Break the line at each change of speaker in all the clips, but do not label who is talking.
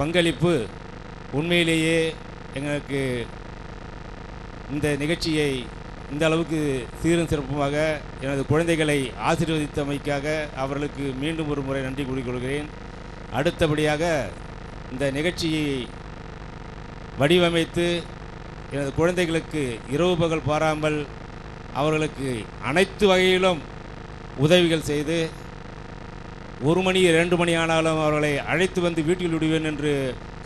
பங்களிப்பு உண்மையிலேயே எங்களுக்கு இந்த நிகழ்ச்சியை இந்த அளவுக்கு சீரும் சிறப்புமாக எனது குழந்தைகளை ஆசீர்வதித்தமைக்காக அவர்களுக்கு மீண்டும் ஒரு முறை நன்றி கூறிக்கொள்கிறேன். அடுத்தபடியாக இந்த நிகழ்ச்சியை வடிவமைத்து எனது குழந்தைகளுக்கு இரவு பகல் பாராமல் அவர்களுக்கு அனைத்து வகையிலும் உதவிகள் செய்து 1 மணி 2 மணி ஆனாலும் அவர்களை அழைத்து வந்து வீட்டில் விடுவேன் என்று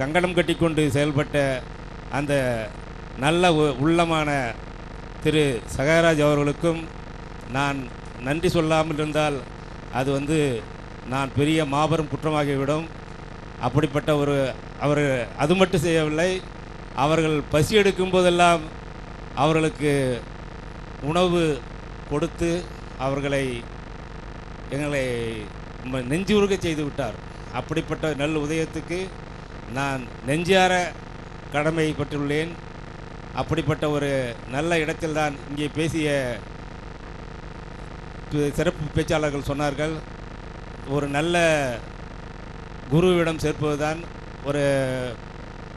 கங்கணம் கட்டிக்கொண்டு செயல்பட்ட அந்த நல்ல உள்ளமான திரு சகாயராஜ் அவர்களுக்கும் நான் நன்றி சொல்லாமல் இருந்தால் அது நான் பெரிய மாபெரும் குற்றமாகிவிடும். அப்படிப்பட்ட அவர் அது மட்டும் செய்யவில்லை, அவர்கள் பசி எடுக்கும் போதெல்லாம் அவர்களுக்கு உணவு கொடுத்து எங்களை நெஞ்சுருக செய்து விட்டார். அப்படிப்பட்ட நல்ல உதயத்துக்கு நான் நெஞ்சார கடமைப்பட்டுள்ளேன். அப்படிப்பட்ட ஒரு நல்ல இடத்தில்தான் இங்கே பேசிய சிறப்பு பேச்சாளர்கள் சொன்னார்கள், ஒரு நல்ல குருவிடம் சேர்ப்பதுதான் ஒரு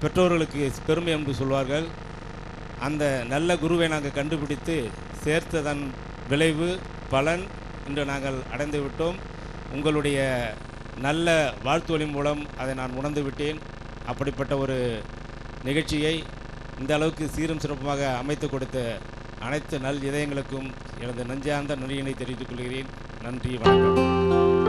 பெற்றோர்களுக்கு பெருமை என்று சொல்வார்கள். அந்த நல்ல குருவை நாங்கள் கண்டுபிடித்து சேர்த்ததன் விளைவு பலன் இன்று நாங்கள் அடைந்து விட்டோம். உங்களுடைய நல்ல வாழ்த்துவலின் மூலம் அதை நான் உணர்ந்து விட்டேன். அப்படிப்பட்ட ஒரு நிகழ்ச்சியை இந்த அளவுக்கு சீரும் சிறப்புமாக அமைத்து கொடுத்த அனைத்து நல் இதயங்களுக்கும் எனது நெஞ்சார்ந்த நன்றியினை தெரிவித்துக் கொள்கிறேன். நன்றி, வணக்கம்.